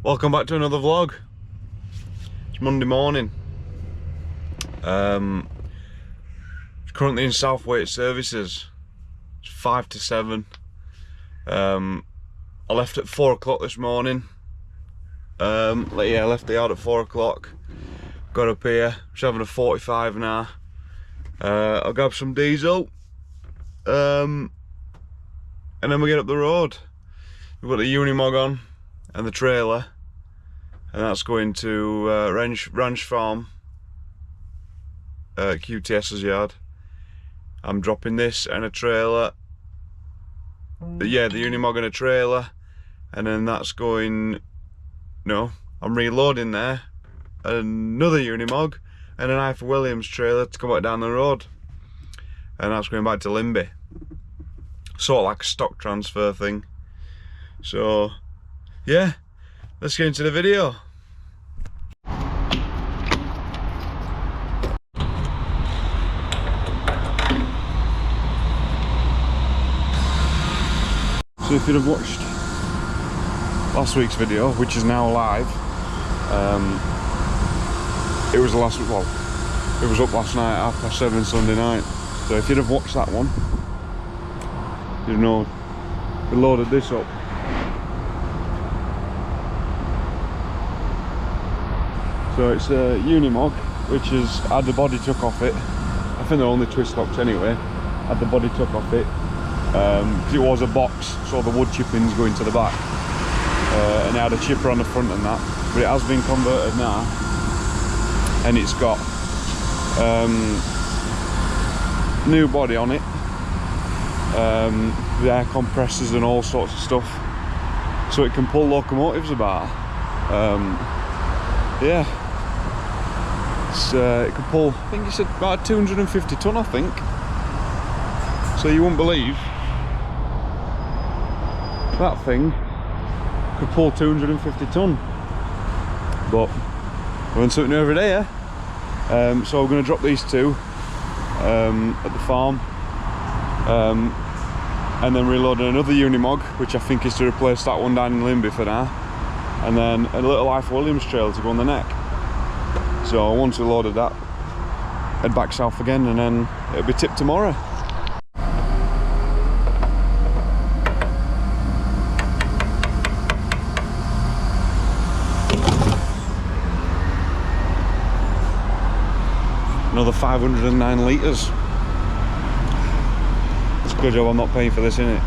Welcome back to another vlog. It's Monday morning. It's currently in South Wales services. It's 5 to 7. I left at 4 o'clock this morning. I left the yard at 4 o'clock. Got up here, just having a 45 now. I'll grab some diesel. And then we get up the road. We've got the Unimog on and the trailer. And that's going to Ranch Farm, QTS's yard. I'm dropping this and a trailer. The Unimog and a trailer. And then that's going, I'm reloading there. Another Unimog and an Ifor Williams trailer to come back down the road. And that's going back to Linby. Sort of like a stock transfer thing. So, yeah, let's get into the video. So if you'd have watched last week's video, which is now live, it was it was up last night, 7:30 Sunday night. So if you'd have watched that one, you'd know we loaded this up. So it's a Unimog, which has had the body took off it. I think they're only twist locks anyway. Had the body took off it. Because it was a box, so the wood chippings go into the back. And it had a chipper on the front and that. But it has been converted now. And it's got new body on it. The air compressors and all sorts of stuff. So it can pull locomotives about. Yeah. It can pull, I think it's about 250 tonne, I think. So you wouldn't believe that thing could pull 250 tonne. But we're on something new every day, yeah? So we're going to drop these two at the farm. And then reload another Unimog, which I think is to replace that one down in Linby for now. And then a little Ifor Williams trailer to go on the neck. So once we loaded that, head back south again, and then it'll be tipped tomorrow. Another 509 litres. It's a good job I'm not paying for this, innit?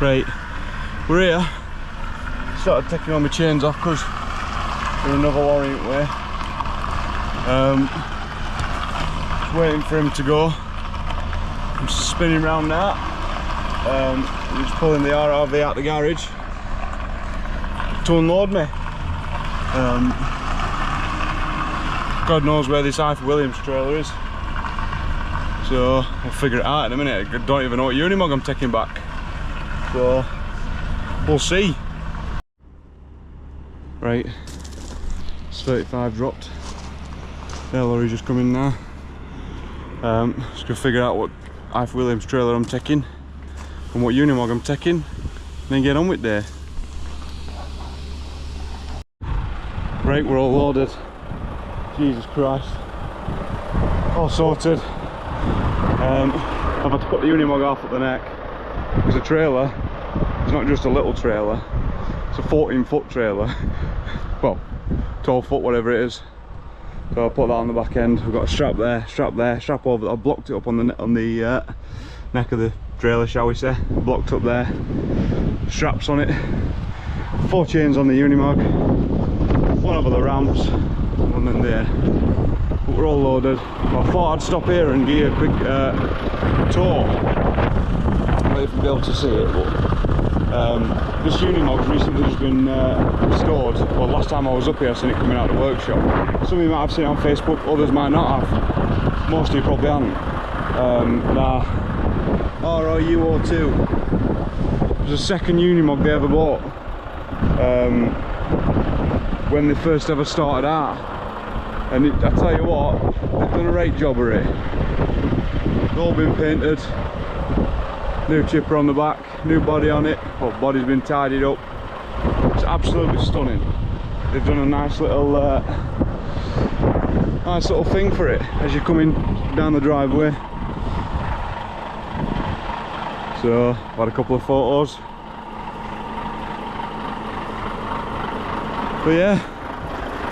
Right, we're here. Started taking all my chains off because they're another lorry way. Just waiting for him to go. I'm spinning round now. I'm just pulling the RRV out the garage to unload me. God knows where this Ifor Williams trailer is. So I'll figure it out in a minute. I don't even know what Unimog I'm taking back. So we'll see. Right, it's 35 dropped. Their lorry's just come in now. Just gonna figure out what Ifor Williams trailer I'm taking and what Unimog I'm taking, and then get on with there. Right, we're all loaded. Jesus Christ. All sorted. I've had to put the Unimog off at the neck. Because the trailer, it's not just a little trailer, it's a 14-foot trailer. Well, 12 foot, whatever it is. So I'll put that on the back end. We've got a strap there, strap over. I blocked it up on the neck of the trailer, shall we say. Blocked up there. Straps on it. 4 chains on the Unimog. One over the ramps, one in there. But we're all loaded. Well, I thought I'd stop here and give you a quick tour. I don't know if you'll be able to see it, but this Unimog's recently just been restored. Well, last time I was up here, I seen it coming out of the workshop. Some of you might have seen it on Facebook, others might not have. Most of you probably haven't. ROUO2. It was the second Unimog they ever bought. When they first ever started out. And I tell you what, they've done a great job of it. It's all been painted. New chipper on the back, new body on it. Well, body's been tidied up. It's absolutely stunning. They've done a nice little thing for it as you're coming down the driveway. So I've had a couple of photos. But yeah,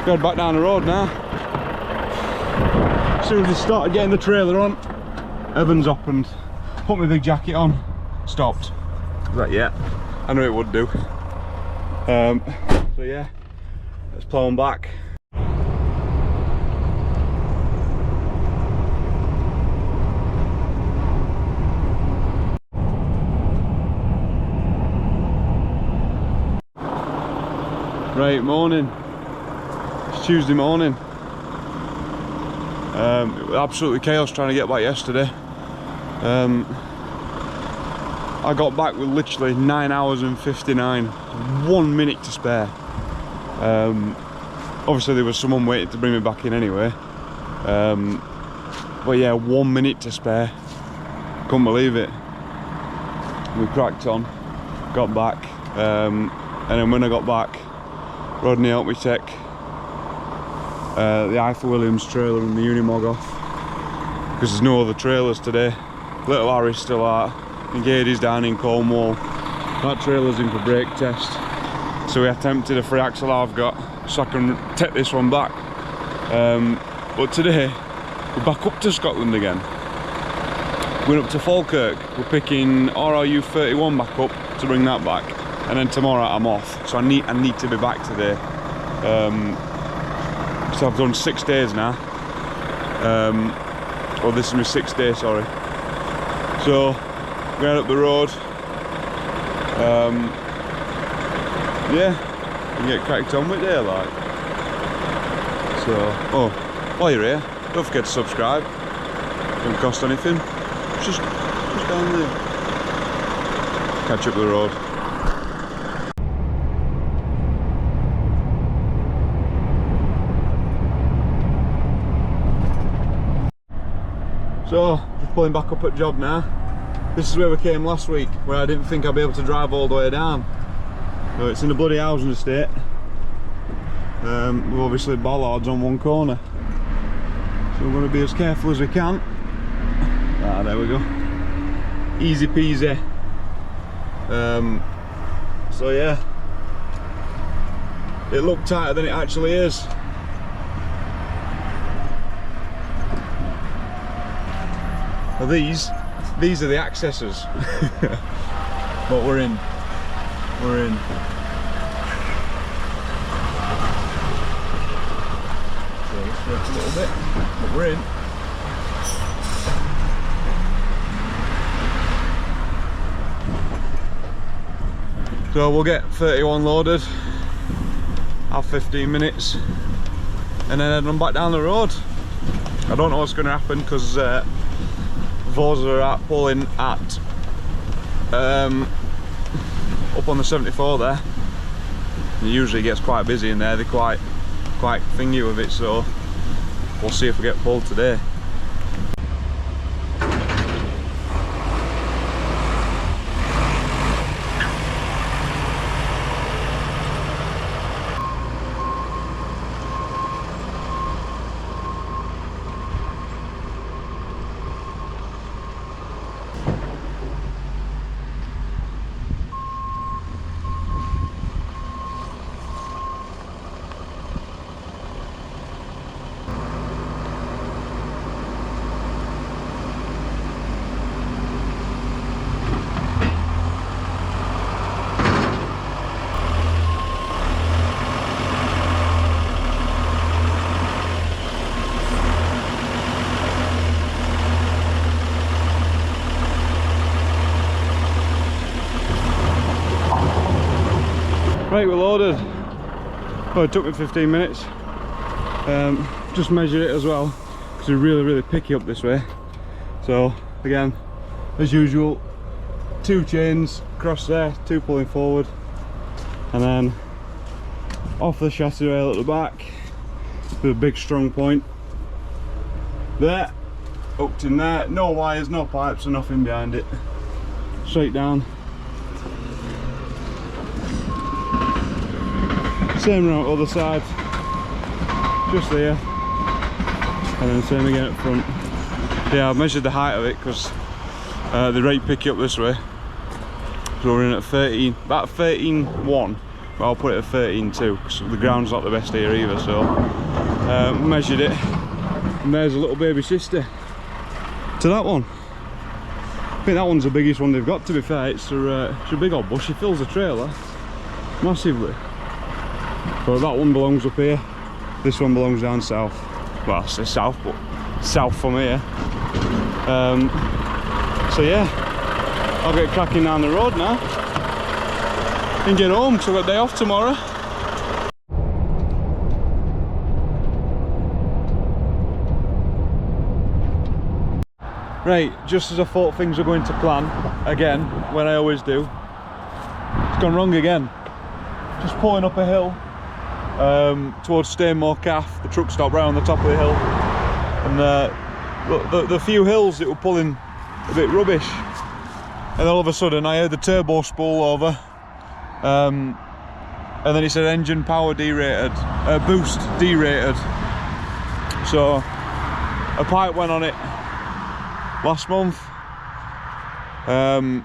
go back down the road now. As soon as I started getting the trailer on, Evans up and put my big jacket on, stopped. I was like, yeah, I knew it would do. So yeah, let's plow them back. Right, morning. It's Tuesday morning. It was absolutely chaos trying to get back yesterday. I got back with literally 9 hours and 59, 1 minute to spare. Obviously there was someone waiting to bring me back in anyway. But yeah, 1 minute to spare. Couldn't believe it. We cracked on, got back, and then when I got back, Rodney helped me take the Ifor Williams trailer and the Unimog off, because there's no other trailers today. Little Harry's still out, and Gady's down in Cornwall. That trailer's in for brake test, so we attempted a free axle I've got so I can take this one back. But today we're back up to Scotland again. We're up to Falkirk. We're picking RRU 31 back up to bring that back, and then tomorrow I'm off, so I need to be back today. So I've done 6 days now. Well, this is my 6th day, sorry. So going up the road. Yeah, we get cracked on with it, like. So, oh, while you're here, don't forget to subscribe. Don't cost anything. Just down there. Catch up the road. So, just pulling back up at job now. This is where we came last week, where I didn't think I'd be able to drive all the way down. So it's in a bloody housing estate. With obviously bollards on one corner. So we're going to be as careful as we can. Ah, there we go. Easy peasy. So yeah. It looked tighter than it actually is. Well, these are the accessors. But we're in. We're in. So let's work a little bit, but we're in. So we'll get 31 loaded, have 15 minutes, and then head on back down the road. I don't know what's going to happen because Vos are pulling at up on the 74 there. It usually gets quite busy in there. They're quite thingy with it, so we'll see if we get pulled today. Right, we're loaded. Well, it took me 15 minutes. Just measured it as well, because we're really picky up this way. So again, as usual, 2 chains across there, 2 pulling forward, and then off the chassis rail at the back with a big strong point there, hooked in there, no wires, no pipes, and nothing behind it. Straight down. Same round other side, just there, and then same again at front. Yeah, I've measured the height of it because the rate pick you up this way. So we're in at 13, about 13.1, but I'll put it at 13.2 because the ground's not the best here either. So measured it, and there's a little baby sister to that one. I think that one's the biggest one they've got, to be fair. It's a big old bush. It fills the trailer massively. So that one belongs up here, this one belongs down south. Well, I say south, but south from here. So yeah, I'll get cracking down the road now and get home because I've got a day off tomorrow. Right, just as I thought things were going to plan, again, when I always do, it's gone wrong again. Just pulling up a hill towards Stainmore Calf, the truck stopped right on the top of the hill, and the few hills that were pulling a bit rubbish, and all of a sudden I heard the turbo spool over, and then it said engine power derated, boost derated. So a pipe went on it last month, and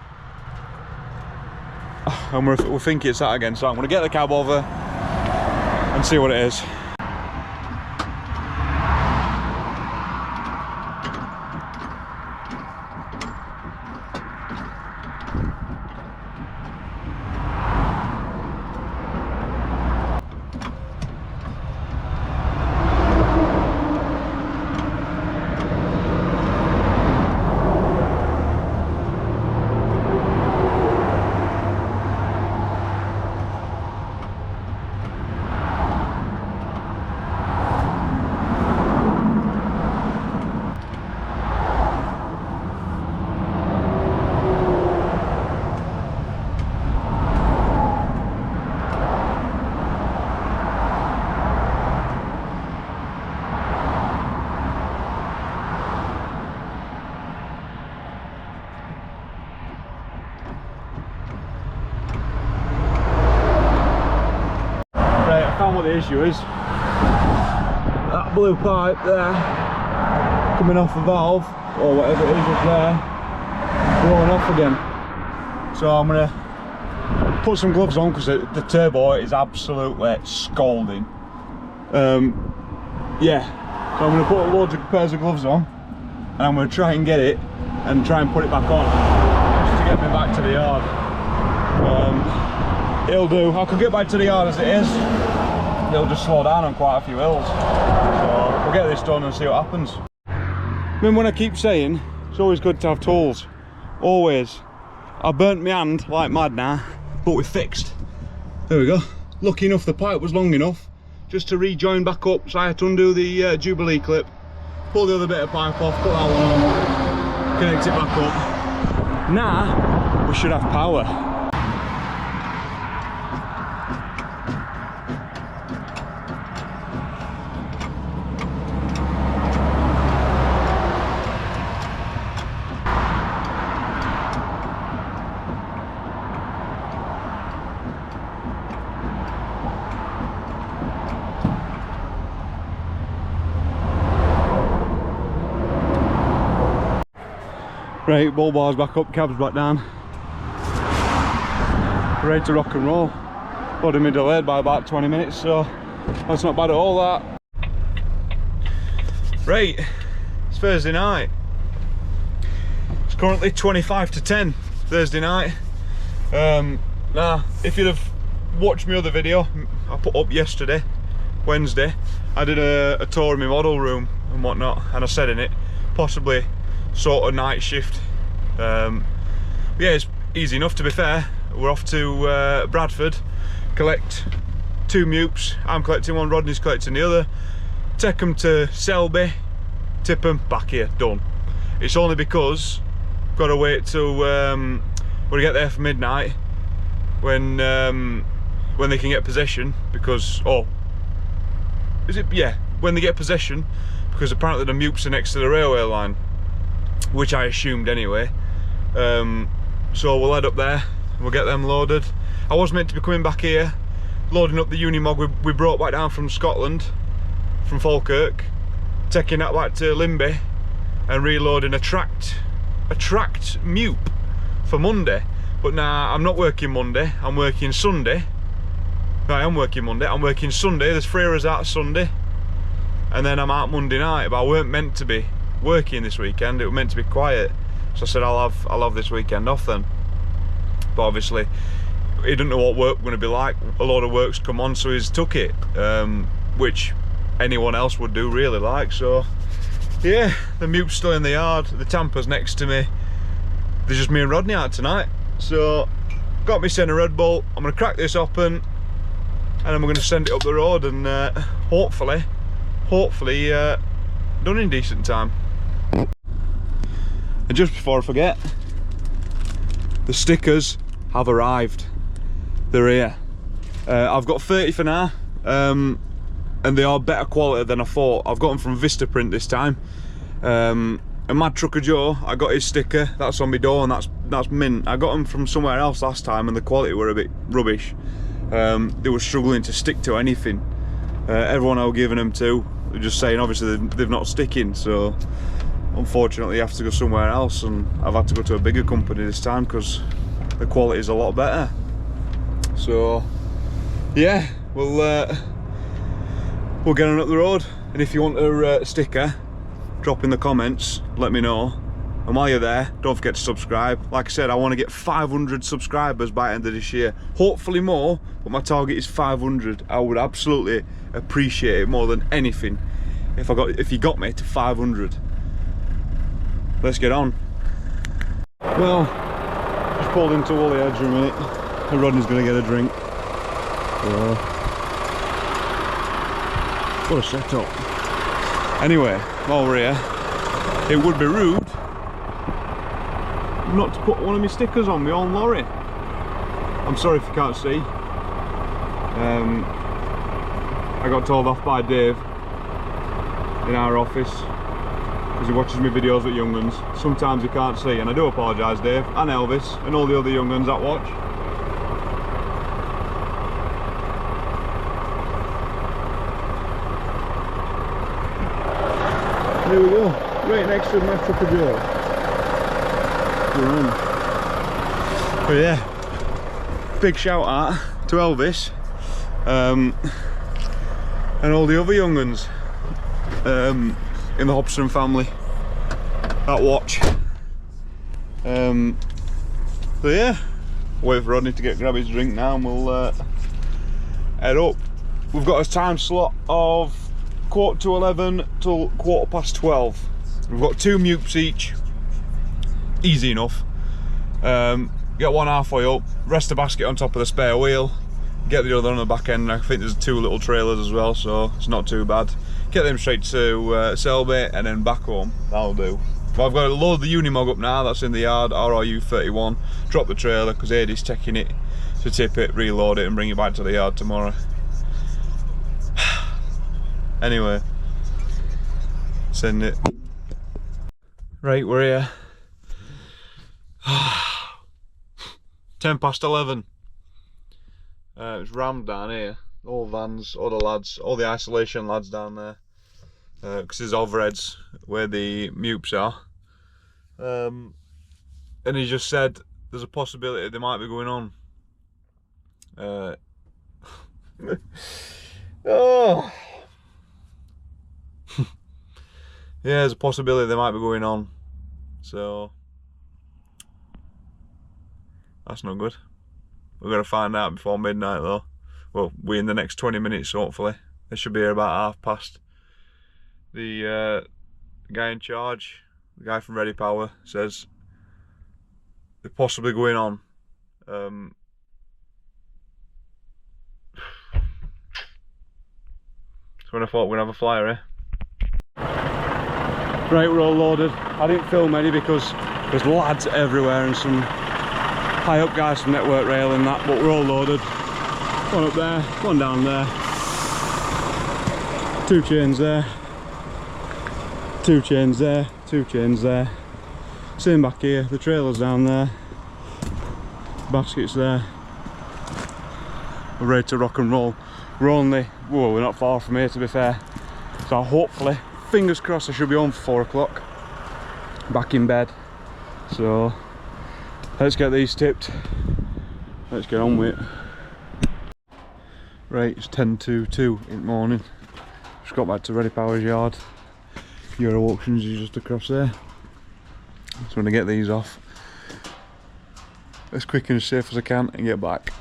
we think it's that again, so I'm going to get the cab over and see what it is. What the issue is, that blue pipe there coming off the valve or whatever it is up there, blowing off again. So I'm gonna put some gloves on because the turbo is absolutely scalding. Yeah, so I'm gonna put loads of pairs of gloves on and I'm gonna try and get it and try and put it back on just to get me back to the yard. It'll do. I could get back to the yard as it is. They'll just slow down on quite a few hills, so we'll get this done and see what happens. I mean, when I keep saying it's always good to have tools, always. I burnt my hand like mad now, but we're fixed. There we go. Lucky enough the pipe was long enough just to rejoin back up, so I had to undo the Jubilee clip, pull the other bit of pipe off, put that one on, connect it back up. Now we should have power. Right, ball bar's back up, cab's back down. Ready to rock and roll. Body me delayed by about 20 minutes, so that's not bad at all, that. Right, it's Thursday night. It's currently 25 to 10 Thursday night. Now, if you'd have watched my other video I put up yesterday, Wednesday, I did a tour of my model room and whatnot, and I said in it, possibly sort of night shift. Yeah, it's easy enough, to be fair. We're off to Bradford, collect 2 MEWPS. I'm collecting one, Rodney's collecting the other. Take them to Selby, tip them, back here, done. It's only because I've got to wait till we get there for midnight when they can get possession, because when they get possession, because apparently the MEWPS are next to the railway line. which I assumed anyway. So we'll head up there, we'll get them loaded. I was meant to be coming back here, loading up the Unimog we brought back down from Scotland, from Falkirk, taking that back to Linby and reloading a tracked MEWP for Monday. But now I'm not working Monday, I'm working Sunday. No, I am working Monday, I'm working Sunday, there's 3 hours out Sunday, and then I'm out Monday night. But I weren't meant to be working this weekend, it was meant to be quiet. So I said I'll have this weekend off then. But obviously he didn't know what work was going to be like. A lot of work's come on, so he's took it, which anyone else would do really like. So yeah, the MEWP's still in the yard, the Tampa's next to me. There's just me and Rodney out tonight. So got me sent a Red Bull, I'm going to crack this open and then we're going to send it up the road and hopefully done in decent time. And just before I forget, the stickers have arrived. They're here. I've got 30 for now, and they are better quality than I thought. I've got them from Vistaprint this time. And Mad Trucker Joe, I got his sticker, that's on my door, and that's mint. I got them from somewhere else last time and the quality were a bit rubbish. They were struggling to stick to anything. Everyone I was giving them to, they're just saying obviously they're not sticking, so unfortunately you have to go somewhere else, and I've had to go to a bigger company this time because the quality is a lot better. So yeah, we'll get on up the road, and if you want a sticker, drop in the comments, let me know. And while you're there, don't forget to subscribe. Like I said, I want to get 500 subscribers by the end of this year, hopefully more, but my target is 500. I would absolutely appreciate it more than anything if you got me to 500. Let's get on. Well, just pulled into Woolley Edge a minute, and Rodney's going to get a drink. So, what a setup. Anyway, while we're here, it would be rude not to put one of my stickers on my own lorry. I'm sorry if you can't see. I got told off by Dave in our office because he watches my videos with young uns. Sometimes he can't see, and I do apologise, Dave, and Elvis, and all the other young uns that watch. There we go, right next to my Trucker Joe. But yeah, big shout out to Elvis and all the other young uns in the Hobson family that watch. So yeah, wait for Rodney to grab his drink now, and we'll head up. We've got a time slot of 11:15 till 12:15. We've got 2 MEWPS each, easy enough. Get one halfway up, rest the basket on top of the spare wheel, get the other on the back end. I think there's 2 little trailers as well, so it's not too bad. Get them straight to Selby and then back home, that'll do. But I've got to load the Unimog up now, that's in the yard, RRU 31, drop the trailer because Adie's taking it to tip it, reload it and bring it back to the yard tomorrow. Anyway, send it. Right, we're here. 11:10. It's rammed down here. All vans, all the lads, all the isolation lads down there. Because there's overheads where the MEWPS are. And he just said there's a possibility they might be going on. Oh. Yeah, there's a possibility they might be going on. So that's not good. We're going to find out before midnight though. Well, we're in the next 20 minutes hopefully. They should be here about past. The guy in charge, the guy from Ready Power, says they're possibly going on. So when I thought we'd have a flyer here. Right, we're all loaded. I didn't film any because there's lads everywhere and some high up guys from Network Rail and that, but we're all loaded. One up there, one down there. 2 chains there. 2 chains there, 2 chains there. Same back here, the trailer's down there, basket's there. We're ready to rock and roll. We're only, well, we're not far from here to be fair. So hopefully, fingers crossed, I should be home for 4 o'clock. Back in bed. So let's get these tipped. Let's get on with it. Right, it's 10 to 2 in the morning. Just got back to Ready Power's yard. Euro Auctions is just across there. So I'm gonna get these off as quick and as safe as I can and get back.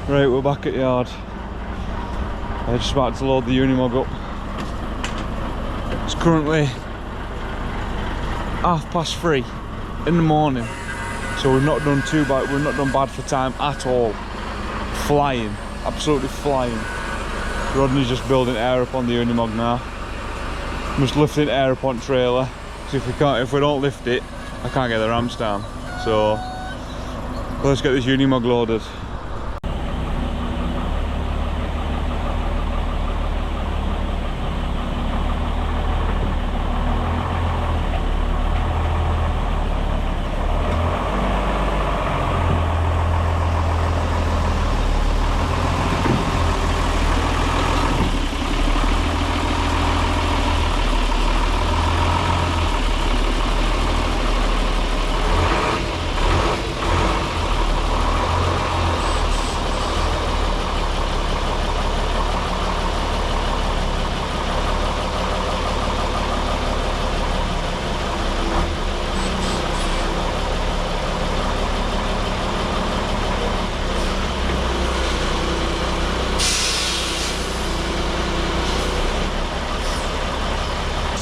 Right, we're back at yard. I'm just about to load the Unimog up. It's currently 3:30 in the morning, so we've not done too bad. We've not done bad for time at all. Flying, absolutely flying. Rodney's just building air up on the Unimog now. I'm just lifting air up on trailer. So if we don't lift it, I can't get the ramps down. So let's get this Unimog loaded.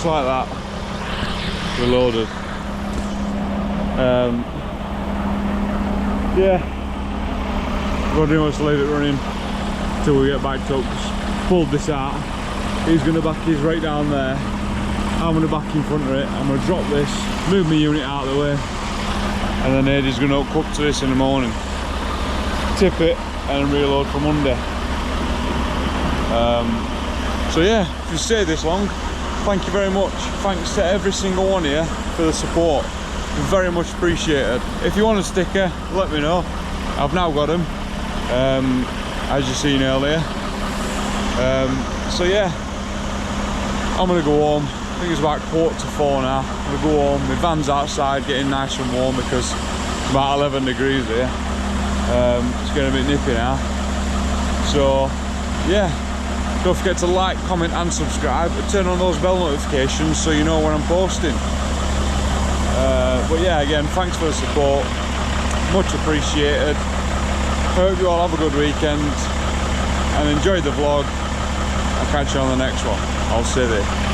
like that, we're loaded. Yeah, we'll pretty much leave it running till we get backed up. Just pulled this out. He's going to back his right down there. I'm going to back in front of it. I'm going to drop this, move my unit out of the way, and then Eddie's going to hook up to this in the morning, tip it, and reload for Monday. So yeah, if you stayed this long, thank you very much. Thanks to every single one of you for the support. Very much appreciated. If you want a sticker, let me know. I've now got them, as you seen earlier. So yeah, I'm gonna go home. I think it's about 3:45 now. I'm gonna go home. My van's outside getting nice and warm because it's about 11 degrees here. It's getting a bit nippy now. So yeah, don't forget to like, comment and subscribe, and turn on those bell notifications so you know when I'm posting. But yeah, again, thanks for the support, much appreciated. Hope you all have a good weekend and enjoy the vlog. I'll catch you on the next one. I'll see you there.